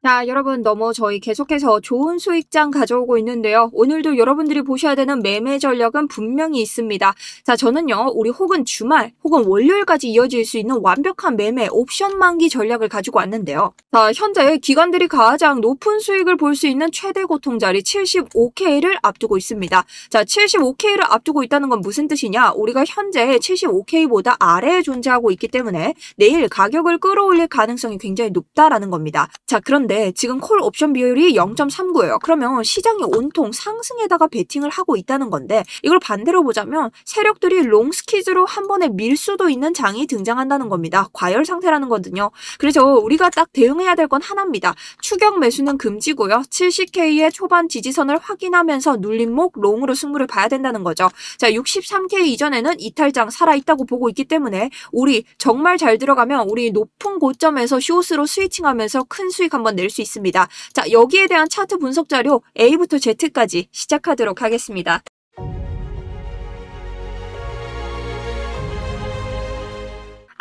자, 여러분 너무 저희 계속해서 좋은 수익장 가져오고 있는데요. 오늘도 여러분들이 보셔야 되는 매매 전략은 분명히 있습니다. 자, 저는요, 우리 혹은 주말 혹은 월요일까지 이어질 수 있는 완벽한 매매 옵션 만기 전략을 가지고 왔는데요. 자, 현재 기관들이 가장 높은 수익을 볼 수 있는 최대 고통자리 75K를 앞두고 있습니다. 자, 75K를 앞두고 있다는 건 무슨 뜻이냐? 우리가 현재 75K보다 아래에 존재하고 있기 때문에 내일 가격을 끌어올릴 가능성이 굉장히 높다라는 겁니다. 자, 그런데 지금 콜 옵션 비율이 0.39예요. 그러면 시장이 온통 상승에다가 베팅을 하고 있다는 건데, 이걸 반대로 보자면 세력들이 롱 스퀴즈로 한 번에 밀 수도 있는 장이 등장한다는 겁니다. 과열 상태라는 거거든요. 그래서 우리가 딱 대응해야 될 건 하나입니다. 추격 매수는 금지고요. 70K의 초반 지지선을 확인하면서 눌림목 롱으로 승부를 봐야 된다는 거죠. 자, 63K 이전에는 이탈장 살아있다고 보고 있기 때문에 우리 정말 잘 들어가면 우리 높은 고점에서 숏으로 스위칭하면서 큰 수익 한번 낼 수 있습니다. 자, 여기에 대한 차트 분석 자료 A부터 Z까지 시작하도록 하겠습니다.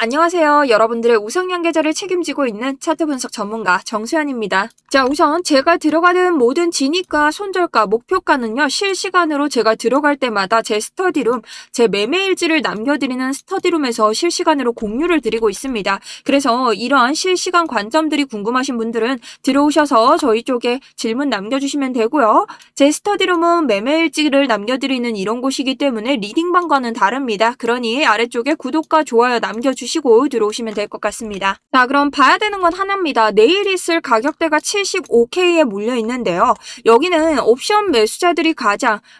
안녕하세요. 여러분들의 우상향 계좌를 책임지고 있는 차트 분석 전문가 정수연입니다. 자, 우선 제가 들어가는 모든 진입가, 손절가, 목표가는요, 실시간으로 제가 들어갈 때마다 제 스터디룸, 제 매매일지를 남겨드리는 스터디룸에서 실시간으로 공유를 드리고 있습니다. 그래서 이러한 실시간 관점들이 궁금하신 분들은 들어오셔서 저희 쪽에 질문 남겨주시면 되고요. 제 스터디룸은 매매일지를 남겨드리는 이런 곳이기 때문에 리딩방과는 다릅니다. 그러니 아래쪽에 구독과 좋아요 남겨주시고 들어오시면 될 것 같습니다. 자, 그럼 봐야 되는 건 하나입니다. 내일 있을 가격대가 75K에 몰려 있는데요. 여기는 옵션 매수자들이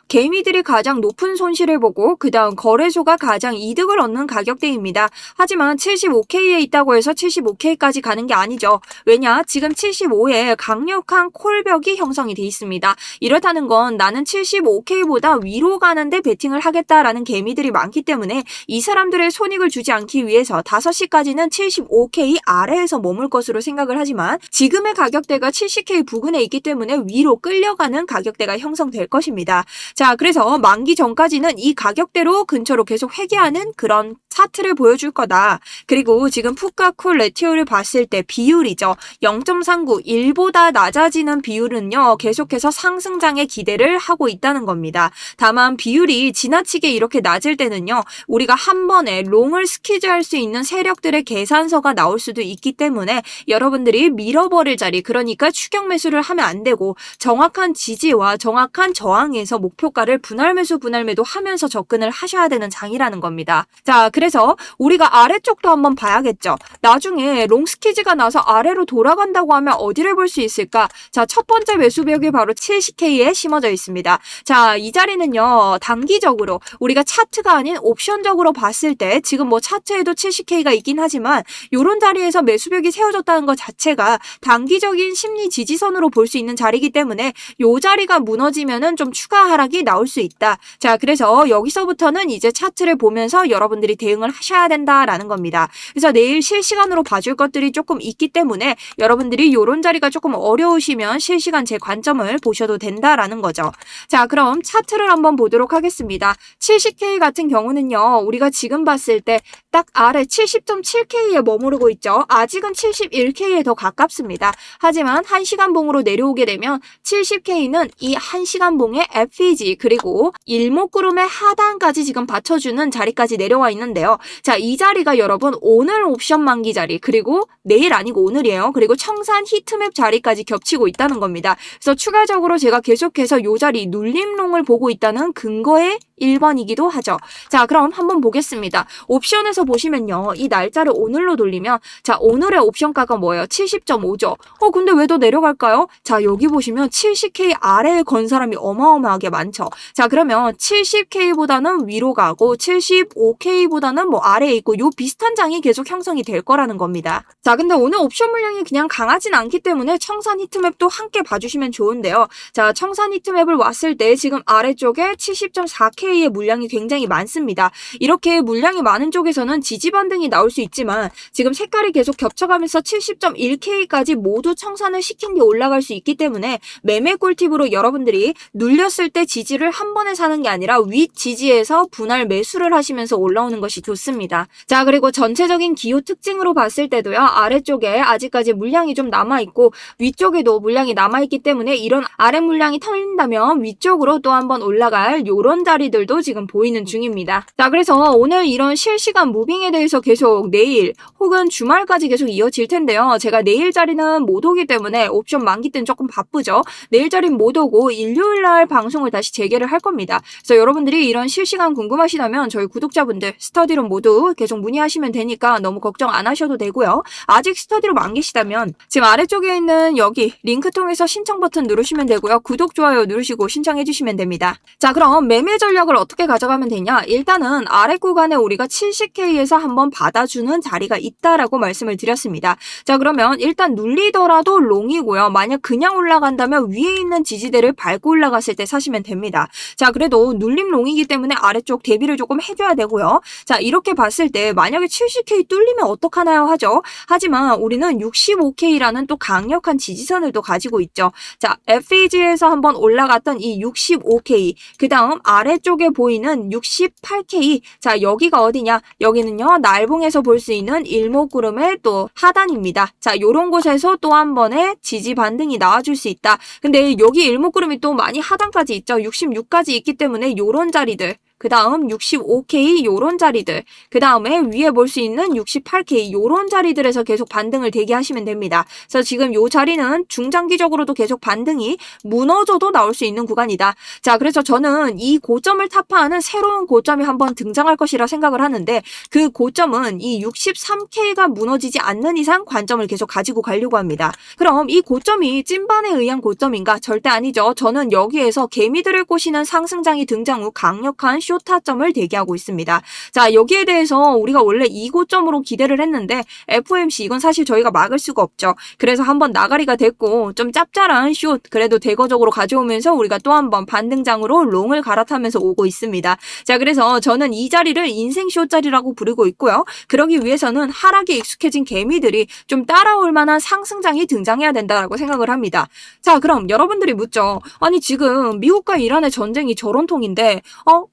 개미들이 가장 높은 손실을 보고 그 다음 거래소가 가장 이득을 얻는 가격대입니다. 하지만 75K에 있다고 해서 75K까지 가는 게 아니죠. 왜냐? 지금 75에 강력한 콜벽이 형성이 돼 있습니다. 이렇다는 건 나는 75K보다 위로 가는데 베팅을 하겠다라는 개미들이 많기 때문에 이 사람들의 손익을 주지 않기 위해서 5시까지는 75K 아래에서 머물 것으로 생각을 하지만 지금의 가격대가 70K 부근에 있기 때문에 위로 끌려가는 가격대가 형성될 것입니다. 자, 그래서 만기 전까지는 이 가격대로 근처로 계속 회귀하는 그런 차트를 보여줄 거다. 그리고 지금 푸카 콜 레티오를 봤을 때 비율이죠. 0.39, 1보다 낮아지는 비율은요, 계속해서 상승장의 기대를 하고 있다는 겁니다. 다만 비율이 지나치게 이렇게 낮을 때는요, 우리가 한 번에 롱을 스퀴즈할 수 있는 세력들의 계산서가 나올 수도 있기 때문에 여러분들이 밀어버릴 자리, 그러니까 추격 매수를 하면 안 되고 정확한 지지와 정확한 저항에서 목표가를 분할 매수 분할 매도 하면서 접근을 하셔야 되는 장이라는 겁니다. 자, 그래서 우리가 아래쪽도 한번 봐야겠죠. 나중에 롱 스퀴즈가 나서 아래로 돌아간다고 하면 어디를 볼 수 있을까? 자, 첫 번째 매수벽이 바로 70K에 심어져 있습니다. 자, 이 자리는요, 단기적으로 우리가 차트가 아닌 옵션적으로 봤을 때 지금 뭐 차트에도 70K가 있긴 하지만 이런 자리에서 매수벽이 세워졌다는 것 자체가 단기적인 심리 지지선으로 볼 수 있는 자리이기 때문에 이 자리가 무너지면은 좀 추가 하락이 나올 수 있다. 자, 그래서 여기서부터는 이제 차트를 보면서 여러분들이 대응을 하셔야 된다라는 겁니다. 그래서 내일 실시간으로 봐줄 것들이 조금 있기 때문에 여러분들이 이런 자리가 조금 어려우시면 실시간 제 관점을 보셔도 된다라는 거죠. 자, 그럼 차트를 한번 보도록 하겠습니다. 70K 같은 경우는요, 우리가 지금 봤을 때 딱 아래 70.7K에 머무르고 있죠. 아직은 71K에 더 가깝습니다. 하지만 1시간봉으로 내려오게 되면 70K는 이 1시간봉의 FEG 그리고 일목구름의 하단까지 지금 받쳐주는 자리까지 내려와 있는데요. 자, 이 자리가 여러분 오늘 옵션 만기 자리, 그리고 내일 아니고 오늘이에요. 그리고 청산 히트맵 자리까지 겹치고 있다는 겁니다. 그래서 추가적으로 제가 계속해서 이 자리 눌림롱을 보고 있다는 근거의 1번이기도 하죠. 자, 그럼 한번 보겠습니다. 옵션에서 보시면요, 이 날짜를 오늘로 돌리면, 자, 오늘의 옵션가가 뭐예요? 70.5죠. 근데 왜 더 내려갈까요? 자, 여기 보시면 70K 아래에 건 사람이 어마어마하게 많죠. 자, 그러면 70K보다는 위로 가고 75K보다는 뭐 아래에 있고 요 비슷한 장이 계속 형성이 될 거라는 겁니다. 자, 근데 오늘 옵션 물량이 그냥 강하진 않기 때문에 청산 히트맵도 함께 봐주시면 좋은데요. 자, 청산 히트맵을 왔을 때 지금 아래쪽에 70.4K 71K의 물량이 굉장히 많습니다. 이렇게 물량이 많은 쪽에서는 지지 반등이 나올 수 있지만 지금 색깔이 계속 겹쳐가면서 70.1K까지 모두 청산을 시킨 뒤 올라갈 수 있기 때문에 매매 꿀팁으로 여러분들이 눌렸을 때 지지를 한 번에 사는 게 아니라 윗 지지에서 분할 매수를 하시면서 올라오는 것이 좋습니다. 자, 그리고 전체적인 기호 특징으로 봤을 때도요. 아래쪽에 아직까지 물량이 좀 남아있고 위쪽에도 물량이 남아있기 때문에 이런 아래 물량이 털린다면 위쪽으로 또 한번 올라갈 요런 자리들도 지금 보이는 중입니다. 자, 그래서 오늘 이런 실시간 무빙에 대해서 계속 내일 혹은 주말까지 계속 이어질 텐데요. 제가 내일 자리는 못 오기 때문에 옵션 만기 때는 조금 바쁘죠. 내일 자리는 못 오고 일요일날 방송을 다시 재개를 할 겁니다. 그래서 여러분들이 이런 실시간 궁금하시다면 저희 구독자분들 스터디룸 모두 계속 문의하시면 되니까 너무 걱정 안 하셔도 되고요. 아직 스터디룸 안 계시다면 지금 아래쪽에 있는 여기 링크 통해서 신청 버튼 누르시면 되고요. 구독, 좋아요 누르시고 신청해 주시면 됩니다. 자, 그럼 매매 전략을 어떻게 가져가면 되냐? 일단은 아래 구간에 우리가 70K에서 한번 받아주는 자리가 있다라고 말씀을 드렸습니다. 자, 그러면 일단 눌리더라도 롱이고요. 만약 그냥 올라간다면 위에 있는 지지대를 밟고 올라갔을 때 사시면 됩니다. 자, 그래도 눌림 롱이기 때문에 아래쪽 대비를 조금 해줘야 되고요. 자, 이렇게 봤을 때 만약에 70K 뚫리면 어떡하나요 하죠. 하지만 우리는 65K라는 또 강력한 지지선을 또 가지고 있죠. 자, FEG에서 한번 올라갔던 이 65K, 그 다음 아래쪽에 보이는 68K. 자, 여기가 어디냐? 여기는요, 날봉에서 볼 수 있는 일목구름의 또 하단입니다. 자, 요런 곳에서 또 한 번의 지지 반등이 나와줄 수 있다. 근데 여기 일목구름이 또 많이 하단까지 있죠. 66까지 있기 때문에 요런 자리들, 그 다음 65K 요런 자리들, 그 다음에 위에 볼 수 있는 68K 요런 자리들에서 계속 반등을 대기하시면 됩니다. 그래서 지금 요 자리는 중장기적으로도 계속 반등이 무너져도 나올 수 있는 구간이다. 자, 그래서 저는 이 고점을 타파하는 새로운 고점이 한번 등장할 것이라 생각을 하는데 그 고점은 이 63K가 무너지지 않는 이상 관점을 계속 가지고 가려고 합니다. 그럼 이 고점이 찐반에 의한 고점인가? 절대 아니죠. 저는 여기에서 개미들을 꼬시는 상승장이 등장 후 강력한 쇼타점을 대기하고 있습니다. 자, 여기에 대해서 우리가 원래 이 고점으로 기대를 했는데 FOMC 이건 사실 저희가 막을 수가 없죠. 그래서 한번 나가리가 됐고 좀 짭짤한 숏 그래도 대거적으로 가져오면서 우리가 또 한번 반등장으로 롱을 갈아타면서 오고 있습니다. 자, 그래서 저는 이 자리를 인생 숏 자리라고 부르고 있고요. 그러기 위해서는 하락에 익숙해진 개미들이 좀 따라올 만한 상승장이 등장해야 된다고 생각을 합니다. 자, 그럼 여러분들이 묻죠. 아니 지금 미국과 이란의 전쟁이 저런 통인데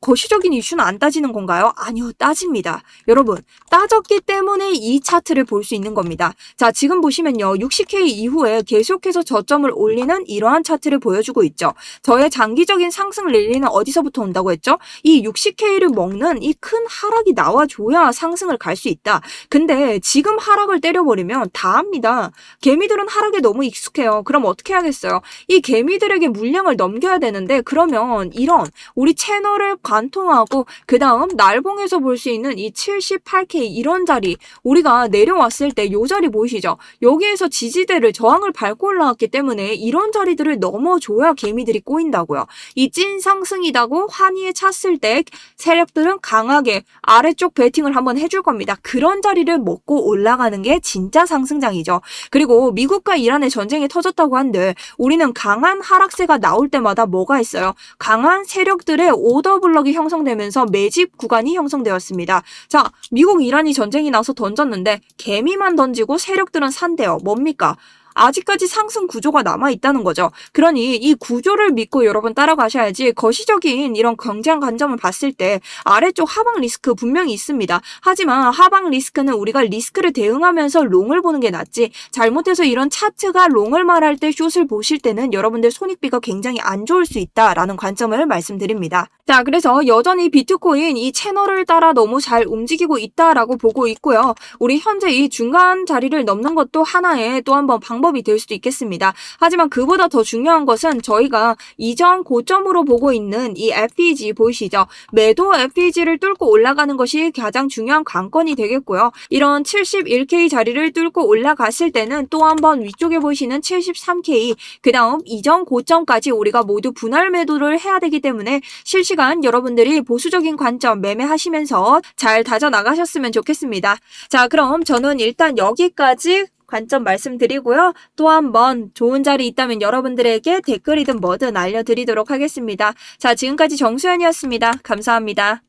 거시적인 이슈는 안 따지는 건가요? 아니요, 따집니다. 여러분, 따졌기 때문에 이 차트를 볼 수 있는 겁니다. 자, 지금 보시면요. 60K 이후에 계속해서 저점을 올리는 이러한 차트를 보여주고 있죠. 저의 장기적인 상승 랠리는 어디서부터 온다고 했죠? 이 60K를 먹는 이 큰 하락이 나와줘야 상승을 갈 수 있다. 근데 지금 하락을 때려버리면 다 합니다. 개미들은 하락에 너무 익숙해요. 그럼 어떻게 하겠어요? 이 개미들에게 물량을 넘겨야 되는데 그러면 이런 우리 채널을 관통하고 그 다음 날봉에서 볼 수 있는 이 78K 이런 자리 우리가 내려왔을 때 요 자리 보이시죠? 여기에서 지지대를 저항을 밟고 올라왔기 때문에 이런 자리들을 넘어줘야 개미들이 꼬인다고요. 이 찐 상승이다고 환희에 찼을 때 세력들은 강하게 아래쪽 베팅을 한번 해줄 겁니다. 그런 자리를 먹고 올라가는 게 진짜 상승장이죠. 그리고 미국과 이란의 전쟁이 터졌다고 한들 우리는 강한 하락세가 나올 때마다 뭐가 있어요? 강한 세력들의 오더블럭이 형성되면서 매집 구간이 형성되었습니다. 자, 미국 이란이 전쟁이 나서 던졌는데 개미만 던지고 세력들은 산대요. 뭡니까? 아직까지 상승 구조가 남아있다는 거죠. 그러니 이 구조를 믿고 여러분 따라가셔야지 거시적인 이런 경쟁 관점을 봤을 때 아래쪽 하방 리스크 분명히 있습니다. 하지만 하방 리스크는 우리가 리스크를 대응하면서 롱을 보는 게 낫지 잘못해서 이런 차트가 롱을 말할 때 숏을 보실 때는 여러분들 손익비가 굉장히 안 좋을 수 있다라는 관점을 말씀드립니다. 자, 그래서 여전히 비트코인 이 채널을 따라 너무 잘 움직이고 있다라고 보고 있고요. 우리 현재 이 중간 자리를 넘는 것도 하나의 또 한번 방법이 될 수도 있겠습니다. 하지만 그보다 더 중요한 것은 저희가 이전 고점으로 보고 있는 이 FEG 보이시죠? 매도 FEG를 뚫고 올라가는 것이 가장 중요한 관건이 되겠고요. 이런 71K 자리를 뚫고 올라갔을 때는 또 한번 위쪽에 보이시는 73K 그 다음 이전 고점까지 우리가 모두 분할 매도를 해야 되기 때문에 실시간 여러분들이 보수적인 관점 매매하시면서 잘 다져나가셨으면 좋겠습니다. 자, 그럼 저는 일단 여기까지 관점 말씀드리고요. 또 한번 좋은 자리 있다면 여러분들에게 댓글이든 뭐든 알려드리도록 하겠습니다. 자, 지금까지 정수연이었습니다. 감사합니다.